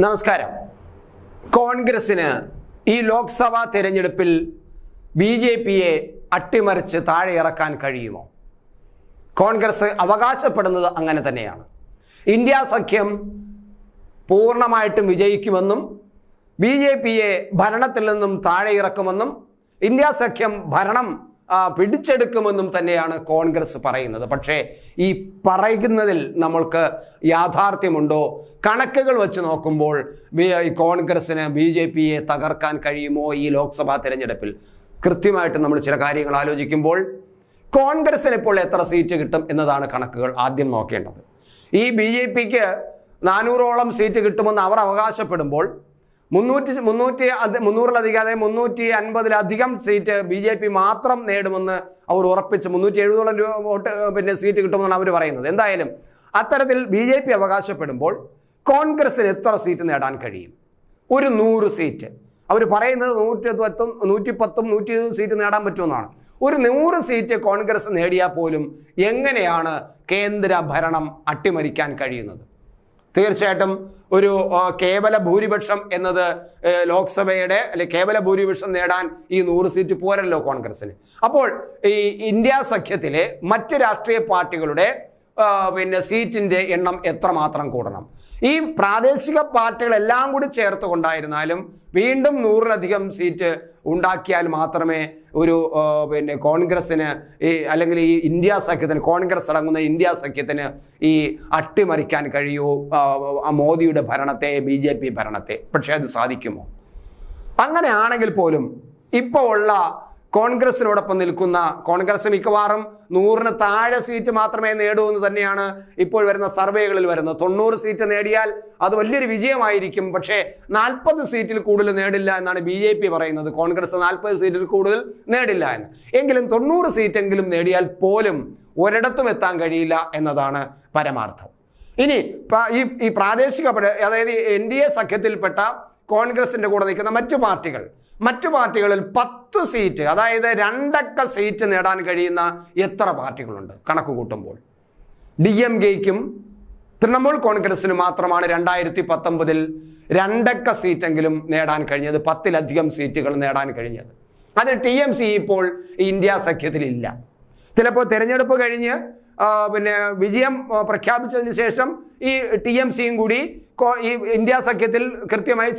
നമസ്കാരം. കോൺഗ്രസിന് ഈ ലോക്സഭാ തെരഞ്ഞെടുപ്പിൽ ബി.ജെ.പിയെ അട്ടിമറിച്ച് താഴെ ഇറക്കാൻ കഴിയുമോ? കോൺഗ്രസ് അവകാശപ്പെടുന്നത് അങ്ങനെ തന്നെയാണ്. ഇന്ത്യ സഖ്യം പൂർണ്ണമായിട്ടും വിജയിക്കുമെന്നും ബി.ജെ.പിയെ ഭരണത്തിൽ നിന്നും താഴെ ഇറക്കുമെന്നും ഇന്ത്യ സഖ്യം ഭരണം പിടിച്ചെടുക്കുമെന്നും തന്നെയാണ് കോൺഗ്രസ് പറയുന്നത്. പക്ഷേ ഈ പറയുന്നതിൽ നമ്മൾക്ക് യാഥാർത്ഥ്യമുണ്ടോ? കണക്കുകൾ വെച്ച് നോക്കുമ്പോൾ കോൺഗ്രസിന് ബി.ജെ.പിയെ തകർക്കാൻ കഴിയുമോ ഈ ലോക്സഭാ തെരഞ്ഞെടുപ്പിൽ? കൃത്യമായിട്ട് നമ്മൾ ചില കാര്യങ്ങൾ ആലോചിക്കുമ്പോൾ കോൺഗ്രസിന് ഇപ്പോൾ എത്ര സീറ്റ് കിട്ടും എന്നതാണ് കണക്കുകൾ ആദ്യം നോക്കേണ്ടത്. ഈ ബി.ജെ.പിക്ക് 400ഓളം സീറ്റ് കിട്ടുമെന്ന് അവർ അവകാശപ്പെടുമ്പോൾ 350 സീറ്റ് ബി.ജെ.പി മാത്രം നേടുമെന്ന് അവർ ഉറപ്പിച്ച് 370ഓളം വോട്ട് സീറ്റ് കിട്ടുമെന്നാണ് അവർ പറയുന്നത്. എന്തായാലും അത്തരത്തിൽ ബി.ജെ.പി അവകാശപ്പെടുമ്പോൾ കോൺഗ്രസിന് എത്ര സീറ്റ് നേടാൻ കഴിയും? ഒരു 100 സീറ്റ്. അവർ പറയുന്നത് 110, 120 സീറ്റ് നേടാൻ പറ്റുമെന്നാണ്. ഒരു 100 സീറ്റ് കോൺഗ്രസ് നേടിയാൽ പോലും എങ്ങനെയാണ് കേന്ദ്ര ഭരണം അട്ടിമറിക്കാൻ കഴിയുന്നത്? തീർച്ചയായിട്ടും ഒരു കേവല ഭൂരിപക്ഷം എന്നത് ലോക്സഭയുടെ കേവല ഭൂരിപക്ഷം നേടാൻ ഈ 100 സീറ്റ് പോരല്ലോ കോൺഗ്രസിന്. അപ്പോൾ ഈ ഇന്ത്യ സഖ്യത്തിലെ മറ്റ് രാഷ്ട്രീയ പാർട്ടികളുടെ സീറ്റിൻ്റെ എണ്ണം എത്രമാത്രം കൂടണം? ഈ പ്രാദേശിക പാർട്ടികളെല്ലാം കൂടി ചേർത്ത് കൊണ്ടായിരുന്നാലും വീണ്ടും 100ലധികം സീറ്റ് ഉണ്ടാക്കിയാൽ മാത്രമേ ഒരു കോൺഗ്രസിന് അല്ലെങ്കിൽ ഈ ഇന്ത്യ സഖ്യത്തിന്, കോൺഗ്രസ് അടങ്ങുന്ന ഇന്ത്യ സഖ്യത്തിന് ഈ അട്ടിമറിക്കാൻ കഴിയൂ മോദിയുടെ ഭരണത്തെ, ബി.ജെ.പി ഭരണത്തെ. പക്ഷേ അത് സാധിക്കുമോ? അങ്ങനെയാണെങ്കിൽ പോലും ഇപ്പോൾ ഉള്ള കോൺഗ്രസിനോടൊപ്പം നിൽക്കുന്ന കോൺഗ്രസ് മിക്കവാറും 100ന് താഴെ സീറ്റ് മാത്രമേ നേടൂ എന്ന് തന്നെയാണ് ഇപ്പോൾ വരുന്ന സർവേകളിൽ വരുന്നത്. 90 സീറ്റ് നേടിയാൽ അത് വലിയൊരു വിജയമായിരിക്കും. പക്ഷേ 40 സീറ്റിൽ കൂടുതൽ നേടില്ല എന്നാണ് ബി.ജെ.പി പറയുന്നത്. കോൺഗ്രസ് 40 സീറ്റിൽ കൂടുതൽ നേടില്ല എന്ന്. എങ്കിലും 90 സീറ്റെങ്കിലും നേടിയാൽ പോലും ഒരിടത്തും എത്താൻ കഴിയില്ല എന്നതാണ് പരമാർത്ഥം. ഇനി ഈ പ്രാദേശിക, അതായത് എൻ.ഡി.എ സഖ്യത്തിൽപ്പെട്ട കോൺഗ്രസിന്റെ കൂടെ നിൽക്കുന്ന മറ്റു പാർട്ടികളിൽ 10 സീറ്റ്, അതായത് 2 അക്ക സീറ്റ് നേടാൻ കഴിയുന്ന എത്ര പാർട്ടികളുണ്ട് കണക്ക് കൂട്ടുമ്പോൾ? DMKയ്ക്കും തൃണമൂൽ കോൺഗ്രസിന് മാത്രമാണ് 2019 2 അക്ക സീറ്റെങ്കിലും നേടാൻ കഴിഞ്ഞത്, 10ലധികം സീറ്റുകൾ നേടാൻ കഴിഞ്ഞത്. അതിൽ TMC ഇപ്പോൾ ഇന്ത്യ സഖ്യത്തിലില്ല. ചിലപ്പോൾ തെരഞ്ഞെടുപ്പ് കഴിഞ്ഞ് വിജയം പ്രഖ്യാപിച്ചതിന് ശേഷം ഈ TMCയും കൂടി ഈ ഇന്ത്യ സഖ്യത്തിൽ കൃത്യമായി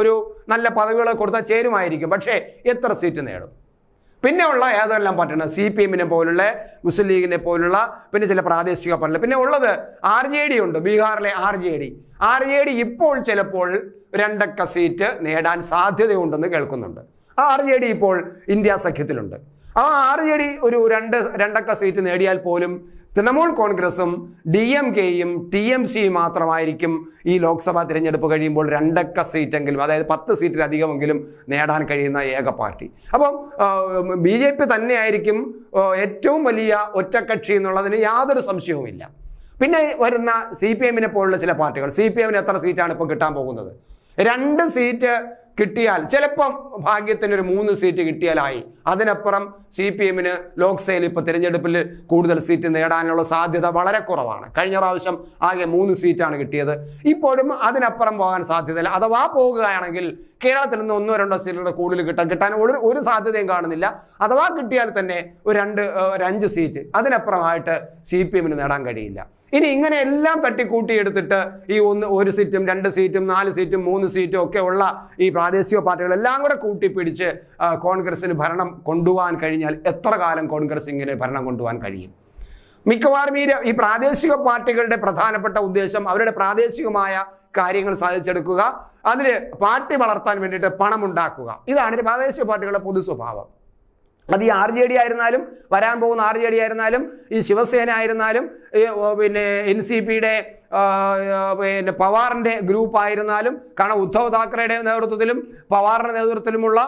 ഒരു നല്ല പദവികൾ കൊടുത്താൽ ചേരുമായിരിക്കും. പക്ഷേ എത്ര സീറ്റ് നേടും? പിന്നെ ഉള്ള ഏതെല്ലാം പാർട്ടിയാണ്? CPM പോലുള്ള, മുസ്ലിം ലീഗിനെ പോലുള്ള, പിന്നെ ചില പ്രാദേശിക പാർട്ടികൾ. പിന്നെ ഉള്ളത് RJD ഉണ്ട്, ബീഹാറിലെ RJD ഇപ്പോൾ ചിലപ്പോൾ 2 അക്ക സീറ്റ് നേടാൻ സാധ്യതയുണ്ടെന്ന് കേൾക്കുന്നുണ്ട്. RJD ഇപ്പോൾ ഇന്ത്യ സഖ്യത്തിലുണ്ട്. RJD ഒരു 2 അക്ക സീറ്റ് നേടിയാൽ പോലും തൃണമൂൽ കോൺഗ്രസും DMKയും TMCയും മാത്രമായിരിക്കും ഈ ലോക്സഭാ തിരഞ്ഞെടുപ്പ് കഴിയുമ്പോൾ 2 അക്ക സീറ്റെങ്കിലും, അതായത് 10 സീറ്റിലധികമെങ്കിലും നേടാൻ കഴിയുന്ന ഏക പാർട്ടി. അപ്പം BJP തന്നെയായിരിക്കും ഏറ്റവും വലിയ ഒറ്റക്കക്ഷി എന്നുള്ളതിന് യാതൊരു സംശയവുമില്ല. പിന്നെ വരുന്ന CPM പോലുള്ള ചില പാർട്ടികൾ. CPM എത്ര സീറ്റാണ് ഇപ്പോൾ കിട്ടാൻ പോകുന്നത്? 2 സീറ്റ് കിട്ടിയാൽ, ചിലപ്പം ഭാഗ്യത്തിനൊരു 3 സീറ്റ് കിട്ടിയാലായി. അതിനപ്പുറം CPM ലോക്സഭയിൽ ഇപ്പോൾ തിരഞ്ഞെടുപ്പിൽ കൂടുതൽ സീറ്റ് നേടാനുള്ള സാധ്യത വളരെ കുറവാണ്. കഴിഞ്ഞ പ്രാവശ്യം ആകെ 3 സീറ്റാണ് കിട്ടിയത്. ഇപ്പോഴും അതിനപ്പുറം പോകാൻ സാധ്യതയില്ല. അഥവാ പോകുകയാണെങ്കിൽ കേരളത്തിൽ നിന്ന് 1-2 സീറ്റുകളുടെ കൂടുതൽ കിട്ടാൻ ഒരു സാധ്യതയും കാണുന്നില്ല. അഥവാ കിട്ടിയാൽ തന്നെ ഒരു 5 സീറ്റ്, അതിനപ്പുറമായിട്ട് CPM നേടാൻ കഴിയില്ല. ഇനി ഇങ്ങനെ എല്ലാം തട്ടിക്കൂട്ടിയെടുത്തിട്ട് ഈ 1 സീറ്റും 2 സീറ്റും 4 സീറ്റും 3 സീറ്റും ഒക്കെ ഉള്ള ഈ പ്രാദേശിക പാർട്ടികളെല്ലാം കൂടെ കൂട്ടിപ്പിടിച്ച് കോൺഗ്രസിന് ഭരണം കൊണ്ടുപോകാൻ കഴിഞ്ഞാൽ എത്ര കാലം കോൺഗ്രസ് ഇങ്ങനെ ഭരണം കൊണ്ടുപോകാൻ കഴിയും? മിക്കവാറും ഈ പ്രാദേശിക പാർട്ടികളുടെ പ്രധാനപ്പെട്ട ഉദ്ദേശം അവരുടെ പ്രാദേശികമായ കാര്യങ്ങൾ സാധിച്ചെടുക്കുക, അതിൽ പാർട്ടി വളർത്താൻ വേണ്ടിയിട്ട് പണം ഉണ്ടാക്കുക. ഇതാണ് പ്രാദേശിക പാർട്ടികളുടെ പൊതു സ്വഭാവം. അത് ഈ RJD ആയിരുന്നാലും, വരാൻ പോകുന്ന RJD ആയിരുന്നാലും, ഈ ശിവസേന ആയിരുന്നാലും, NCPയുടെ പവാറിന്റെ ഗ്രൂപ്പ് ആയിരുന്നാലും, കാരണം ഉദ്ധവ് താക്കറെയുടെ നേതൃത്വത്തിലും പവാറിന്റെ നേതൃത്വത്തിലുമുള്ള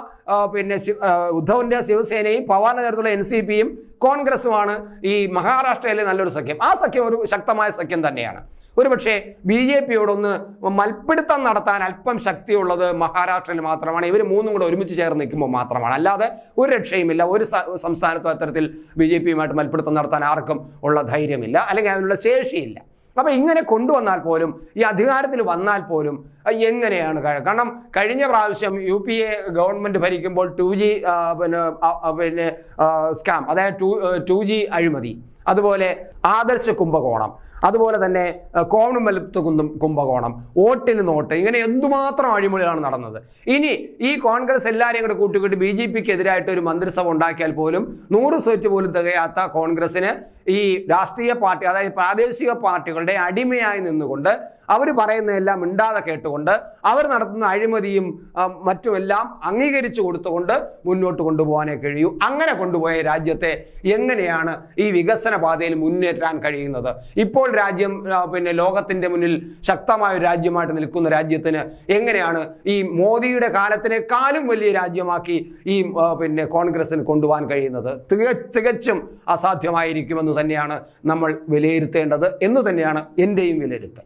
ഉദ്ധവിന്റെ ശിവസേനയും പവാറിന്റെ നേതൃത്വത്തിലുള്ള NCPയും കോൺഗ്രസുമാണ് ഈ മഹാരാഷ്ട്രയിലെ നല്ലൊരു സഖ്യം. ആ സഖ്യം ഒരു ശക്തമായ സഖ്യം തന്നെയാണ്. ഒരുപക്ഷെ BJPയോടൊന്ന് മൽപ്പിടുത്തം നടത്താൻ അല്പം ശക്തിയുള്ളത് മഹാരാഷ്ട്രയിൽ മാത്രമാണ്. ഇവർ 3 കൂടെ ഒരുമിച്ച് ചേർന്ന് നിൽക്കുമ്പോൾ മാത്രമാണ്. അല്ലാതെ ഒരു രക്ഷയുമില്ല. ഒരു സംസ്ഥാനത്തും അത്തരത്തിൽ BJPയുമായിട്ട് മൽപ്പിടുത്തം നടത്താൻ ആർക്കും ഉള്ള ധൈര്യമില്ല, അല്ലെങ്കിൽ അതിനുള്ള ശേഷിയില്ല. അപ്പം ഇങ്ങനെ കൊണ്ടുവന്നാൽ പോലും, ഈ അധികാരത്തിൽ വന്നാൽ പോലും എങ്ങനെയാണ്? കാരണം കഴിഞ്ഞ പ്രാവശ്യം UPA ഗവൺമെൻറ് ഭരിക്കുമ്പോൾ 2G സ്കാം, അതായത് 2G അഴിമതി, അതുപോലെ ആദർശ കുംഭകോണം, അതുപോലെ തന്നെ കോമൺവെൽത്ത് കുംഭകോണം, വോട്ടിന് നോട്ട്, ഇങ്ങനെ എന്തുമാത്രം അഴിമതികളാണ് നടന്നത്. ഇനി ഈ കോൺഗ്രസ് എല്ലാവരെയും കൂടെ കൂട്ടിക്കിട്ട് BJPക്ക് എതിരായിട്ട് ഒരു മന്ത്രിസഭ ഉണ്ടാക്കിയാൽ പോലും 100 സീറ്റ് പോലും തികയാത്ത കോൺഗ്രസിന് ഈ രാഷ്ട്രീയ പാർട്ടി, അതായത് പ്രാദേശിക പാർട്ടികളുടെ അടിമയായി നിന്നുകൊണ്ട് അവർ പറയുന്നതെല്ലാം മിണ്ടാതെ കേട്ടുകൊണ്ട് അവർ നടത്തുന്ന അഴിമതിയും മറ്റുമെല്ലാം അംഗീകരിച്ചു കൊടുത്തുകൊണ്ട് മുന്നോട്ട് കൊണ്ടുപോകാനേ കഴിയൂ. അങ്ങനെ കൊണ്ടുപോയ രാജ്യത്തെ എങ്ങനെയാണ് ഈ വികസന പാതയിൽ മുന്നേറ്റാൻ കഴിയുന്നത്? ഇപ്പോൾ രാജ്യം ലോകത്തിന്റെ മുന്നിൽ ശക്തമായ ഒരു രാജ്യമായിട്ട് നിൽക്കുന്ന രാജ്യത്തിന് എങ്ങനെയാണ് ഈ മോദിയുടെ കാലത്തിനേക്കാളും വലിയ രാജ്യമാക്കി ഈ കോൺഗ്രസിന് കൊണ്ടുപോകാൻ കഴിയുന്നത്? തികച്ചും അസാധ്യമായിരിക്കുമെന്ന് തന്നെയാണ് നമ്മൾ വിലയിരുത്തേണ്ടത് എന്ന് തന്നെയാണ് എൻ്റെയും വിലയിരുത്തൽ.